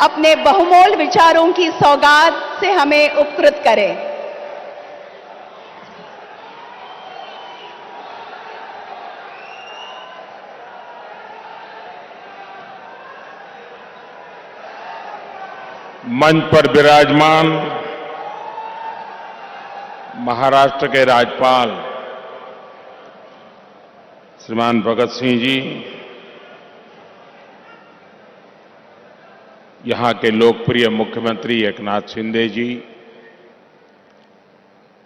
अपने बहुमोल विचारों की सौगात से हमें उपकृत करें। मंच पर विराजमान महाराष्ट्र के राज्यपाल श्रीमान भगत सिंह जी, यहां के लोकप्रिय मुख्यमंत्री एकनाथ शिंदे जी,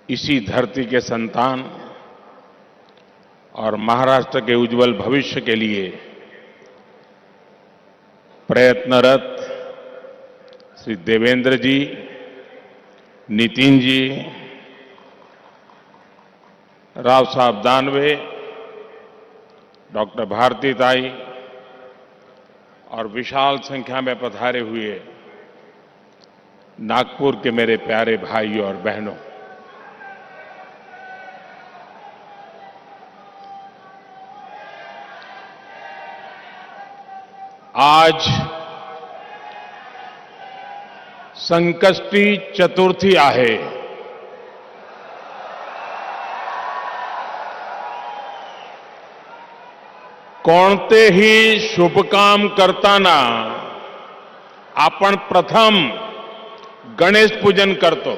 इसी धरती के संतान और महाराष्ट्र के उज्जवल भविष्य के लिए प्रयत्नरत श्री देवेंद्र जी, नितिन जी, राव साहब दानवे, डॉक्टर भारतीताई और विशाल संख्या में पधारे हुए नागपुर के मेरे प्यारे भाइयों और बहनों, आज संकष्टी चतुर्थी आहे। कोणतेही शुभकाम करताना आपण प्रथम गणेश पूजन करतो।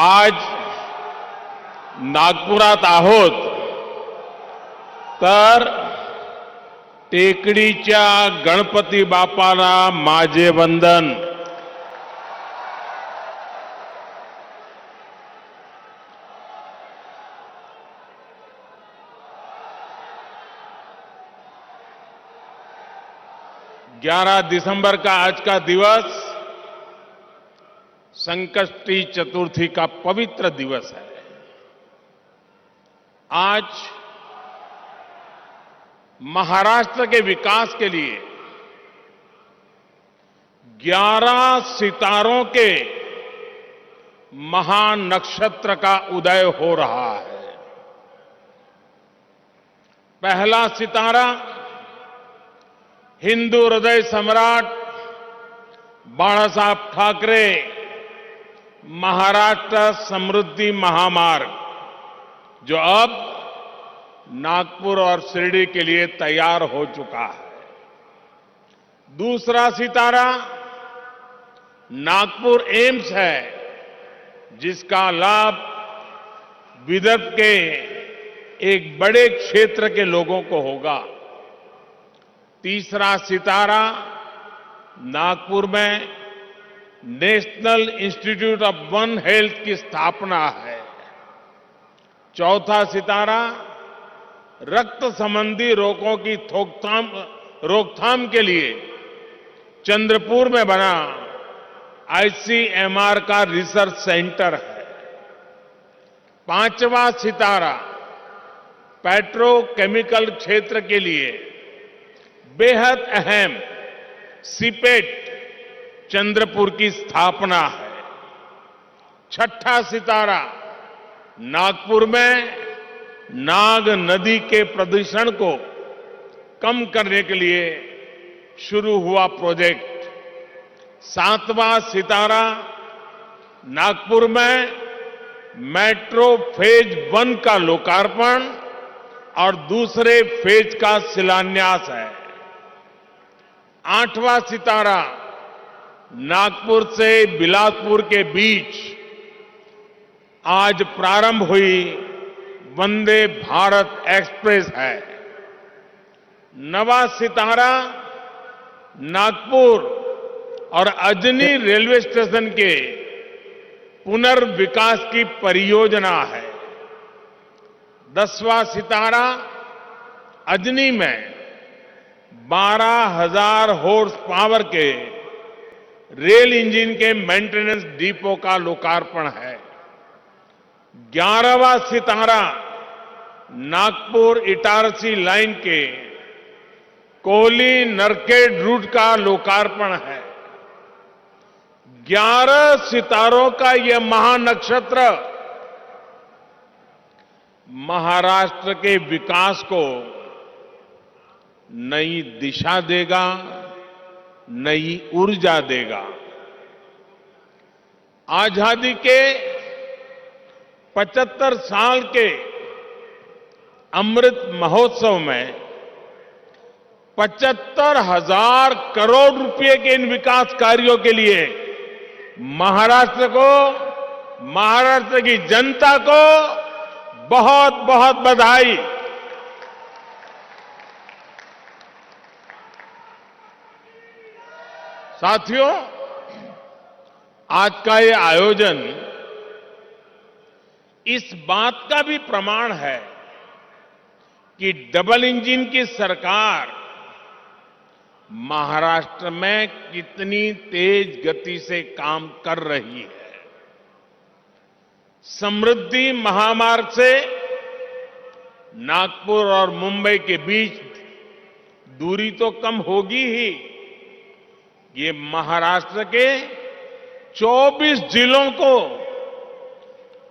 आज नागपुरात आहोत तर टेकडीच्या गणपती बाप्पाला माझे वंदन। ग्यारह दिसंबर का आज का दिवस संकष्टी चतुर्थी का पवित्र दिवस है। आज महाराष्ट्र के विकास के लिए 11 सितारों के महानक्षत्र का उदय हो रहा है। पहला सितारा हिंदू हृदय सम्राट बाळासाहेब ठाकरे महाराष्ट्र समृद्धि महामार्ग, जो अब नागपुर और शिरडी के लिए तैयार हो चुका है। दूसरा सितारा नागपुर एम्स है, जिसका लाभ विदर्भ के एक बड़े क्षेत्र के लोगों को होगा। तीसरा सितारा नागपुर में national institute of one health की स्थापना है। चौथा सितारा रक्त संबंधी रोगों की रोकथाम के लिए चंद्रपुर में बना आईसीएमआर का रिसर्च सेंटर है। पांचवा सितारा पेट्रोकेमिकल क्षेत्र के लिए बेहद अहम सीपेट चंद्रपुर की स्थापना है। छठा सितारा नागपुर में नाग नदी के प्रदूषण को कम करने के लिए शुरू हुआ प्रोजेक्ट। सातवां सितारा नागपुर में मेट्रो फेज 1 का लोकार्पण और दूसरे फेज का शिलान्यास है। आठवां सितारा नागपुर से बिलासपुर के बीच आज प्रारंभ हुई वंदे भारत एक्सप्रेस है। नवा सितारा नागपुर और अजनी रेलवे स्टेशन के पुनर्विकास की परियोजना है। 10वां सितारा अजनी में 12,000 हॉर्स पावर के रेल इंजन के मेंटेनेंस डिपो का लोकार्पण है। 11वां सितारा नागपुर इटारसी लाइन के कोहली नरखेड़ रूट का लोकार्पण है। 11 सितारों का यह महानक्षत्र महाराष्ट्र के विकास को नई दिशा देगा, नई ऊर्जा देगा। आजादी के 75 साल के अमृत महोत्सव में 75,000 करोड़ रुपए के इन विकास कार्यों के लिए महाराष्ट्र को, महाराष्ट्र की जनता को बहुत बहुत बधाई। साथियों, आज का ये आयोजन इस बात का भी प्रमाण है कि डबल इंजन की सरकार महाराष्ट्र में कितनी तेज गति से काम कर रही है। समृद्धि महामार्ग से नागपुर और मुंबई के बीच दूरी तो कम होगी ही, ये महाराष्ट्र के 24 जिलों को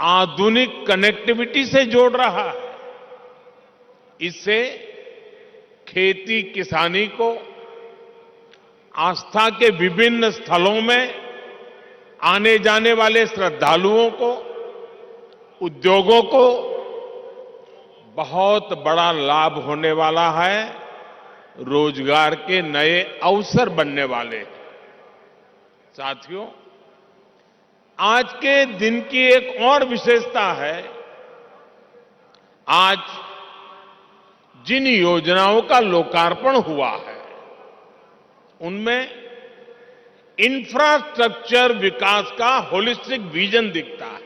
आधुनिक कनेक्टिविटी से जोड़ रहा है। इससे खेती किसानी को, आस्था के विभिन्न स्थलों में आने जाने वाले श्रद्धालुओं को, उद्योगों को बहुत बड़ा लाभ होने वाला है, रोजगार के नए अवसर बनने वाले हैं। साथियों, आज के दिन की एक और विशेषता है, आज जिन योजनाओं का लोकार्पण हुआ है उनमें इंफ्रास्ट्रक्चर विकास का होलिस्टिक विजन दिखता है।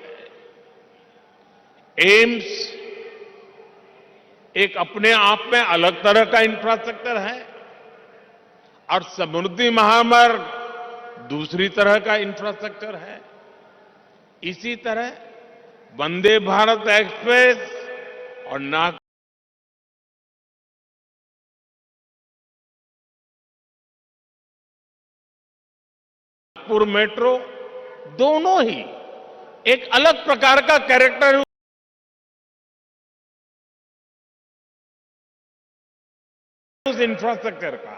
एम्स एक अपने आप में अलग तरह का इंफ्रास्ट्रक्चर है और समृद्धि महामार्ग दूसरी तरह का इंफ्रास्ट्रक्चर है। इसी तरह वंदे भारत एक्सप्रेस और नागपुर मेट्रो दोनों ही एक अलग प्रकार का कैरेक्टर उस इंफ्रास्ट्रक्चर का,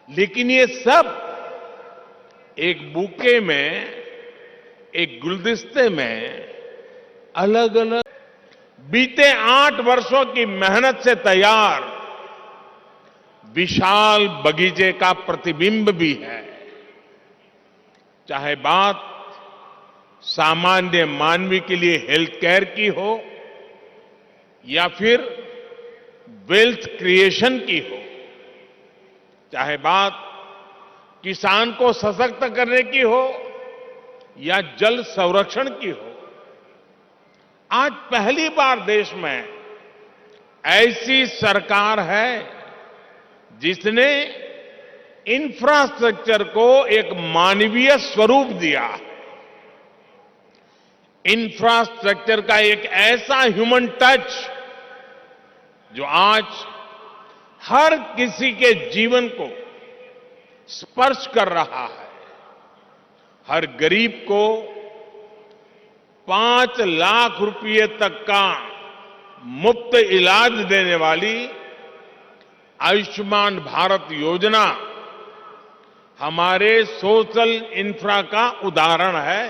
लेकिन ये सब एक बुके में, एक गुलदस्ते में अलग अलग बीते 8 वर्षों की मेहनत से तैयार विशाल बगीचे का प्रतिबिंब भी है। चाहे बात सामान्य मानवी के लिए हेल्थ केयर की हो या फिर वेल्थ क्रिएशन की हो, चाहे बात किसान को सशक्त करने की हो या जल संरक्षण की हो, आज पहली बार देश में ऐसी सरकार है जिसने इंफ्रास्ट्रक्चर को एक मानवीय स्वरूप दिया है। इंफ्रास्ट्रक्चर का एक ऐसा ह्यूमन टच जो आज हर किसी के जीवन को स्पर्श कर रहा है। हर गरीब को 5 लाख रुपए तक का मुफ्त इलाज देने वाली आयुष्मान भारत योजना हमारे सोशल इंफ्रा का उदाहरण है।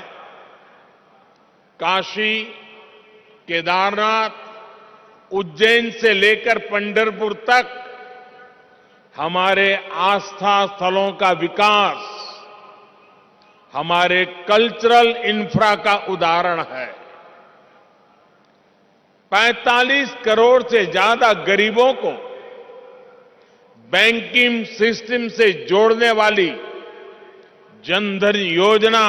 काशी, केदारनाथ, उज्जैन से लेकर पंढरपुर तक हमारे आस्था स्थलों का विकास हमारे कल्चरल इंफ्रा का उदाहरण है। 45 करोड़ से ज्यादा गरीबों को बैंकिंग सिस्टम से जोड़ने वाली जनधन योजना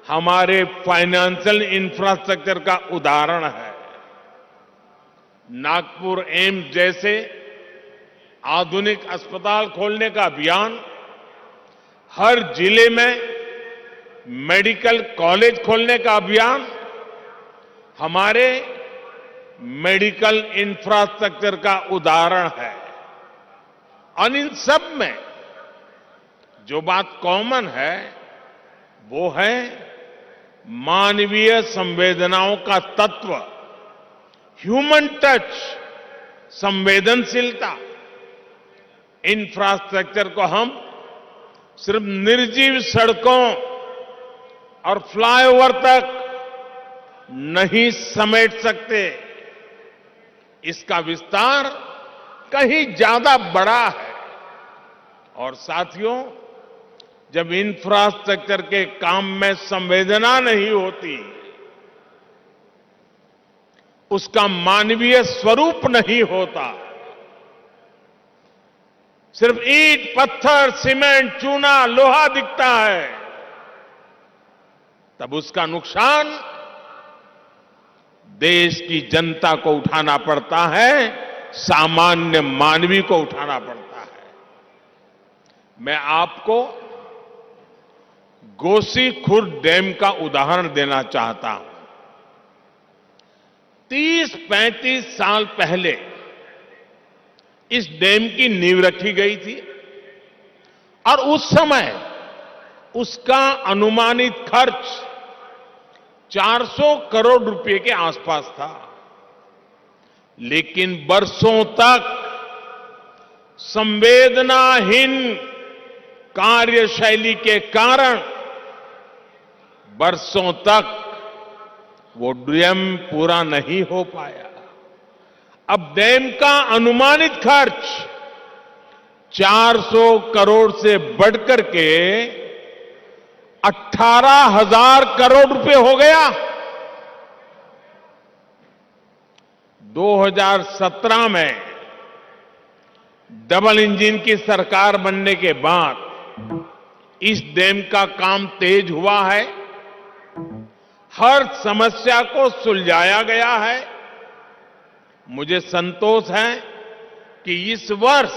हमारे फाइनेंशियल इंफ्रास्ट्रक्चर का उदाहरण है। नागपुर एम्स जैसे आधुनिक अस्पताल खोलने का अभियान, हर जिले में मेडिकल कॉलेज खोलने का अभियान हमारे मेडिकल इंफ्रास्ट्रक्चर का उदाहरण है। और इन सब में जो बात कॉमन है वो है मानवीय संवेदनाओं का तत्व, ह्यूमन टच, संवेदनशीलता। इंफ्रास्ट्रक्चर को हम सिर्फ निर्जीव सड़कों और फ्लाईओवर तक नहीं समेट सकते। इसका विस्तार कहीं ज्यादा बड़ा है। और साथियों, जब इंफ्रास्ट्रक्चर के काम में संवेदना नहीं होती, उसका मानवीय स्वरूप नहीं होता, सिर्फ ईंट, पत्थर, सीमेंट, चूना, लोहा दिखता है, तब उसका नुकसान देश की जनता को उठाना पड़ता है, सामान्य मानवी को उठाना पड़ता है। मैं आपको गोसीखुर्द डैम का उदाहरण देना चाहता हूं। 30-35 साल पहले इस डैम की नींव रखी गई थी और उस समय उसका अनुमानित खर्च 400 करोड़ रुपए के आसपास था। लेकिन बरसों तक संवेदनाहीन कार्यशैली के कारण बरसों तक वो डैम पूरा नहीं हो पाया। अब डैम का अनुमानित खर्च 400 करोड़ से बढ़कर के 18,000 करोड़ रुपए हो गया। 2017 में डबल इंजन की सरकार बनने के बाद इस डैम का काम तेज हुआ है। हर समस्या को सुलझाया गया है। मुझे संतोष है कि इस वर्ष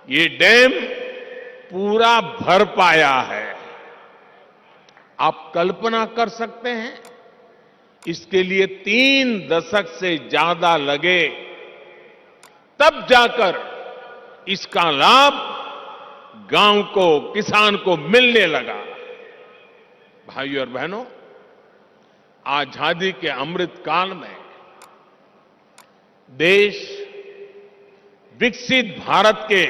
ये डैम पूरा भर पाया है। आप कल्पना कर सकते हैं, इसके लिए 3 दशक से ज्यादा लगे, तब जाकर इसका लाभ गांव को, किसान को मिलने लगा। भाइयों और बहनों, आजादी के अमृत काल में देश विकसित भारत के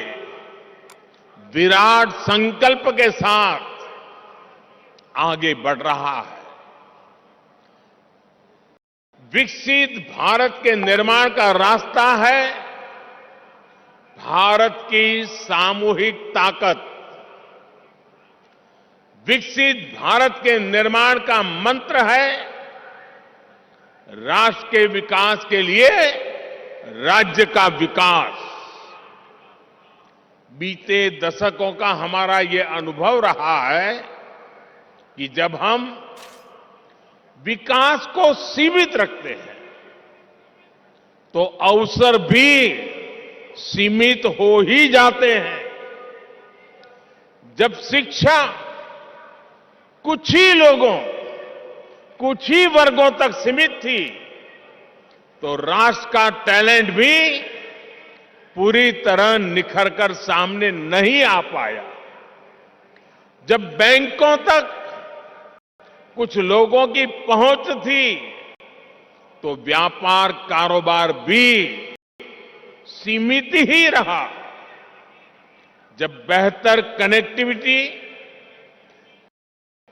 विराट संकल्प के साथ आगे बढ़ रहा है। विकसित भारत के निर्माण का रास्ता है भारत की सामूहिक ताकत। विकसित भारत के निर्माण का मंत्र है राष्ट्र के विकास के लिए राज्य का विकास। बीते दशकों का हमारा ये अनुभव रहा है कि जब हम विकास को सीमित रखते हैं तो अवसर भी सीमित हो ही जाते हैं। जब शिक्षा कुछ ही लोगों, कुछ ही वर्गों तक सीमित थी, तो राष्ट्र का टैलेंट भी पूरी तरह निखर कर सामने नहीं आ पाया। जब बैंकों तक कुछ लोगों की पहुंच थी, तो व्यापार कारोबार भी सीमित ही रहा। जब बेहतर कनेक्टिविटी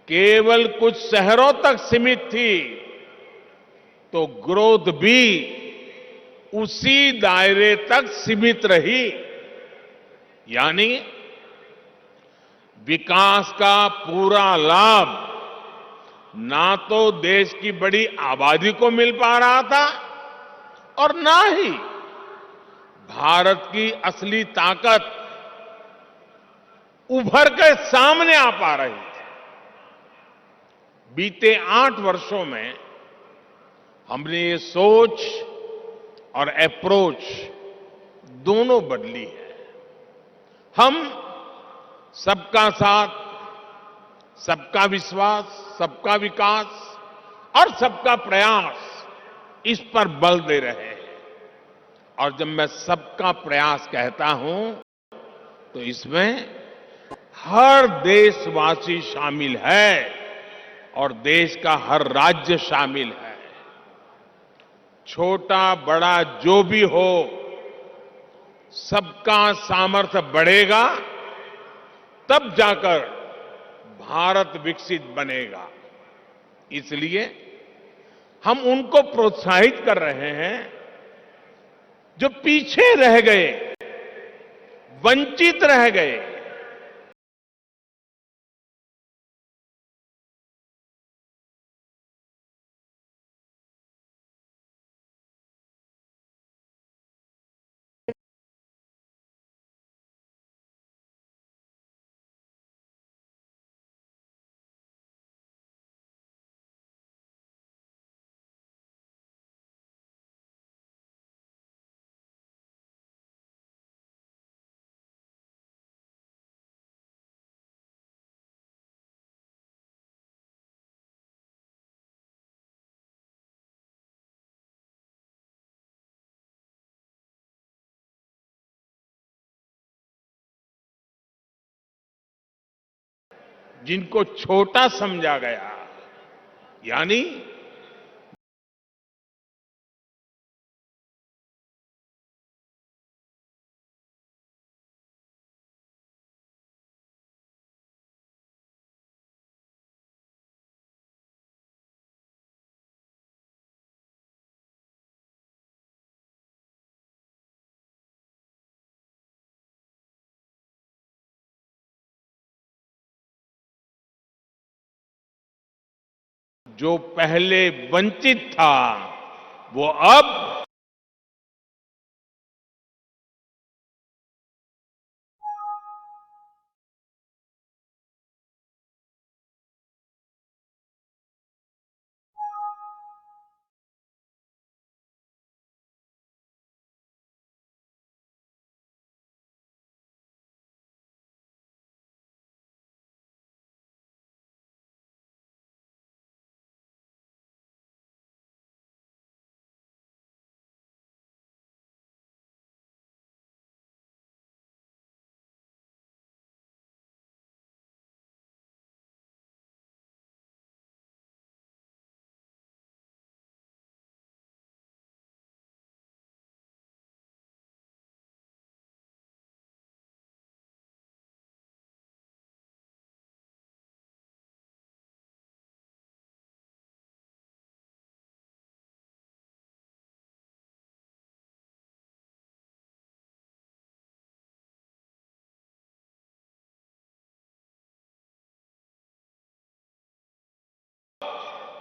केवल कुछ शहरों तक सीमित थी, तो ग्रोथ भी उसी दायरे तक सीमित रही। यानी विकास का पूरा लाभ ना तो देश की बड़ी आबादी को मिल पा रहा था और ना ही भारत की असली ताकत उभर कर सामने आ पा रही थी। बीते 8 वर्षों में हमने ये सोच और अप्रोच दोनों बदली है। हम सबका साथ, सबका विश्वास, सबका विकास और सबका प्रयास, इस पर बल दे रहे हैं। और जब मैं सबका प्रयास कहता हूं तो इसमें हर देशवासी शामिल है और देश का हर राज्य शामिल है। छोटा बड़ा जो भी हो, सबका सामर्थ्य बढ़ेगा, तब जाकर भारत विकसित बनेगा। इसलिए हम उनको प्रोत्साहित कर रहे हैं जो पीछे रह गए, वंचित रह गए। जिनको छोटा समझा गया, यानी जो पहले वंचित था, वो अब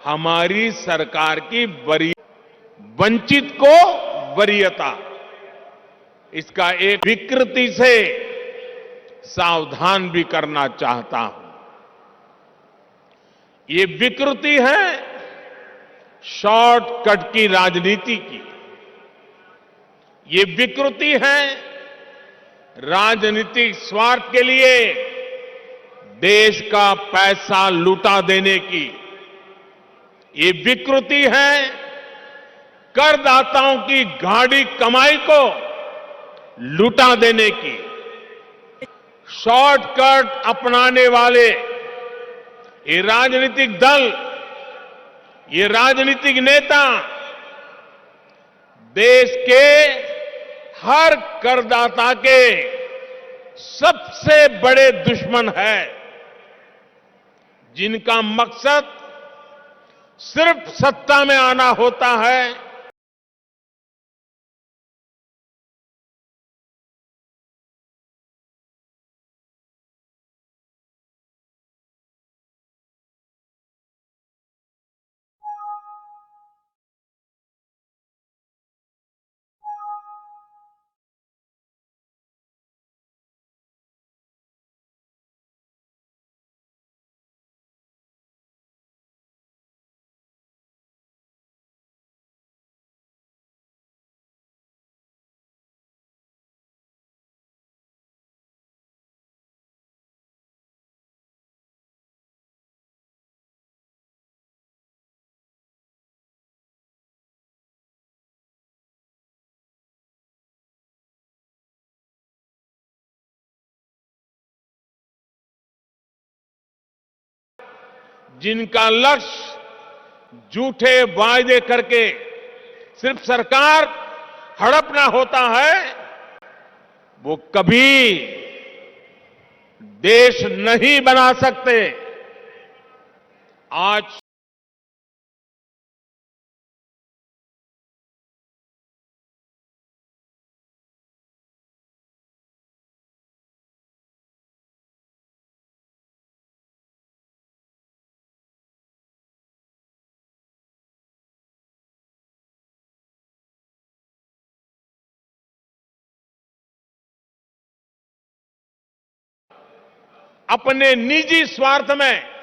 हमारी सरकार की वंचित को वरीयता, इसका एक विकृति से सावधान भी करना चाहता हूं। ये विकृति है शॉर्टकट की राजनीति की। ये विकृति है राजनीतिक स्वार्थ के लिए देश का पैसा लुटा देने की। ये विकृति है करदाताओं की गाढ़ी कमाई को लुटा देने की। शॉर्टकट अपनाने वाले ये राजनीतिक दल, ये राजनीतिक नेता देश के हर करदाता के सबसे बड़े दुश्मन है, जिनका मकसद सिर्फ सत्ता में आना होता है। जिनका लक्ष्य झूठे वायदे करके सिर्फ सरकार हड़पना होता है, वो कभी देश नहीं बना सकते। आज अपने निजी स्वार्थ में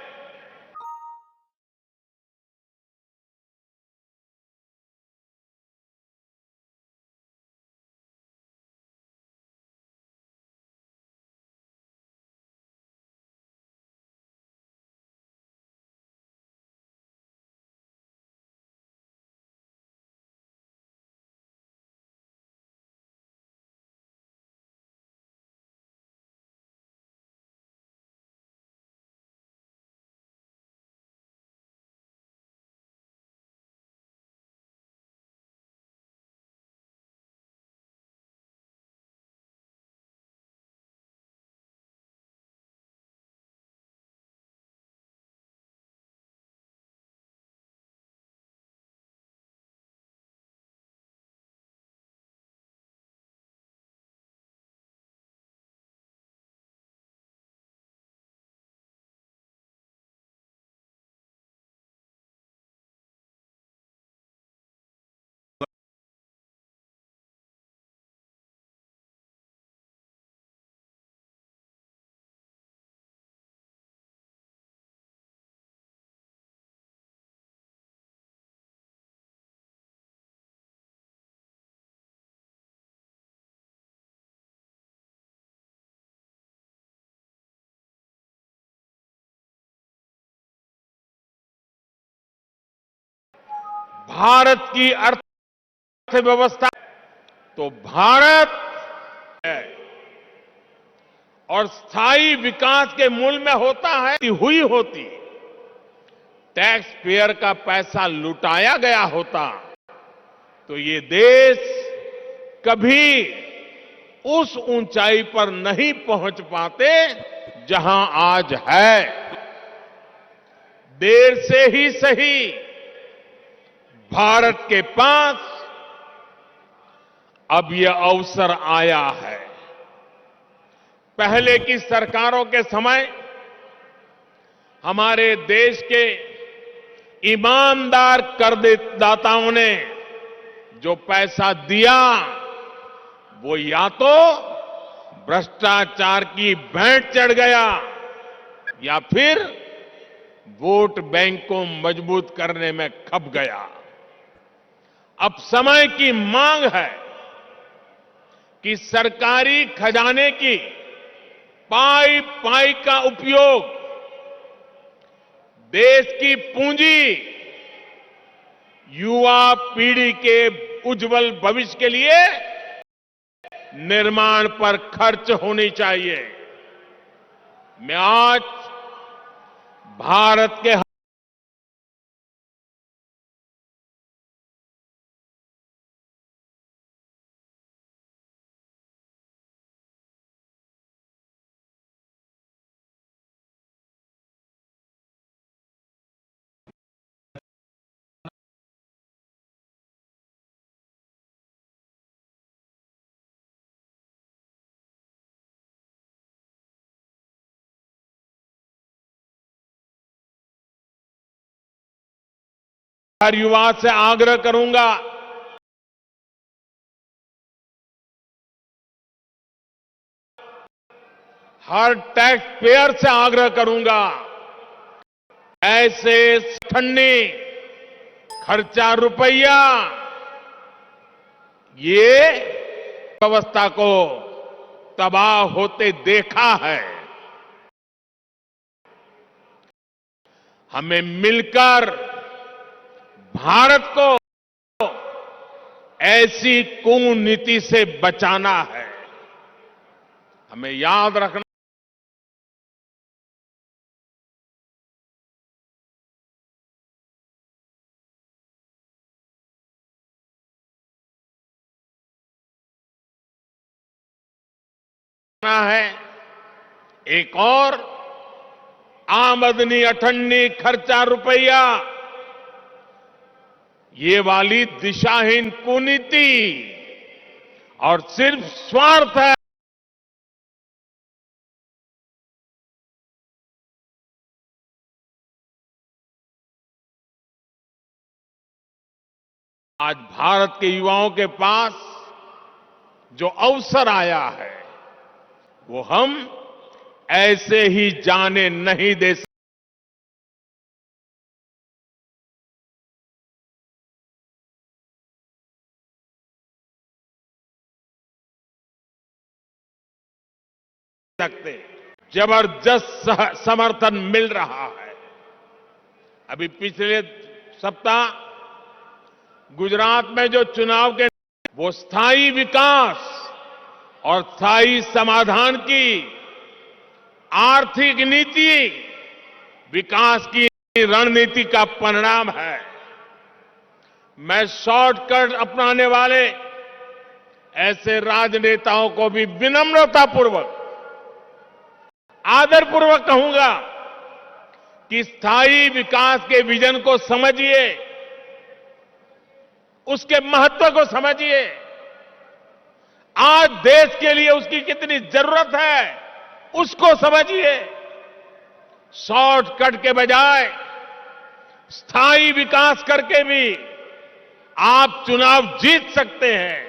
भारत की अर्थव्यवस्था, तो भारत है और स्थायी विकास के मूल में होता है हुई होती टैक्स पेयर का पैसा लुटाया गया होता तो ये देश कभी उस ऊंचाई पर नहीं पहुंच पाते जहां आज है। देर से ही सही, भारत के पास अब यह अवसर आया है। पहले की सरकारों के समय हमारे देश के ईमानदार करदाताओं ने जो पैसा दिया वो या तो भ्रष्टाचार की भेंट चढ़ गया या फिर वोट बैंक को मजबूत करने में खप गया। अब समय की मांग है कि सरकारी खजाने की पाई पाई का उपयोग देश की पूंजी युवा पीढ़ी के उज्जवल भविष्य के लिए निर्माण पर खर्च होनी चाहिए। मैं आज भारत के हर युवा से आग्रह करूंगा, हर टैक्स पेयर से आग्रह करूंगा, ऐसे ठन्नी खर्चा रुपया ये व्यवस्था को तबाह होते देखा है। हमें मिलकर भारत को ऐसी कुनीति से बचाना है। हमें याद रखना है एक और आमदनी अठन्नी खर्चा रुपया, ये वाली दिशाहीन कुनीति और सिर्फ स्वार्थ है। आज भारत के युवाओं के पास जो अवसर आया है वो हम ऐसे ही जाने नहीं दे सकते। जबरदस्त समर्थन मिल रहा है। अभी पिछले सप्ताह गुजरात में जो चुनाव के वो स्थायी विकास और स्थायी समाधान की आर्थिक नीति विकास की रणनीति का परिणाम है। मैं शॉर्टकट अपनाने वाले ऐसे राजनेताओं को भी विनम्रतापूर्वक आदरपूर्वक कहूंगा कि स्थायी विकास के विजन को समझिए, उसके महत्व को समझिए। आज देश के लिए उसकी कितनी जरूरत है उसको समझिए। शॉर्टकट के बजाय स्थायी विकास करके भी आप चुनाव जीत सकते हैं,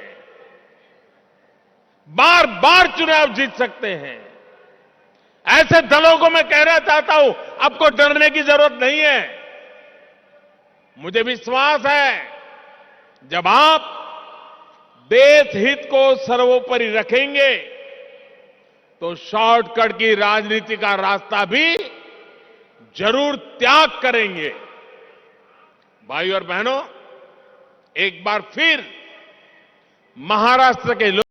बार बार चुनाव जीत सकते हैं। ऐसे दलों को मैं कहना चाहता हूं, आपको डरने की जरूरत नहीं है। मुझे विश्वास है जब आप देश हित को सर्वोपरि रखेंगे तो शॉर्टकट की राजनीति का रास्ता भी जरूर त्याग करेंगे। भाई और बहनों, एक बार फिर महाराष्ट्र के लोग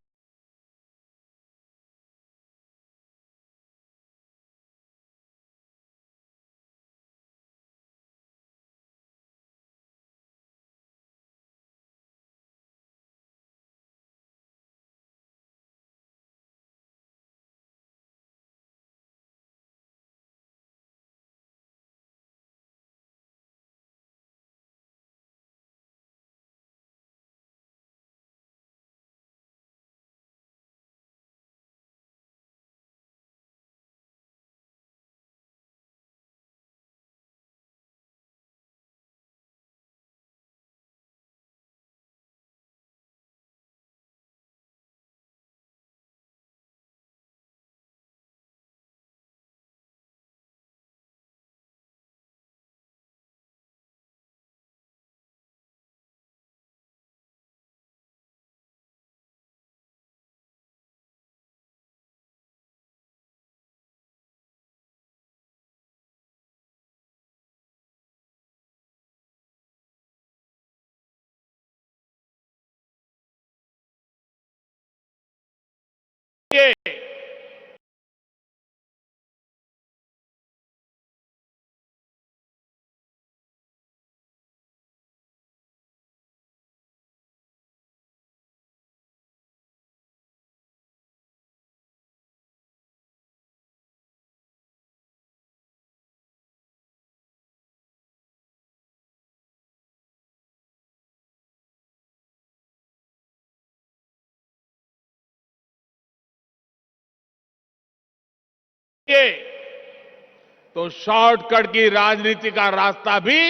तो शॉर्टकट की राजनीति का रास्ता भी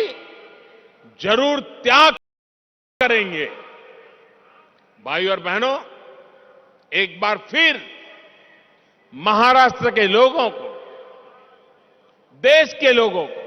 जरूर त्याग करेंगे। भाई और बहनों, एक बार फिर महाराष्ट्र के लोगों को, देश के लोगों को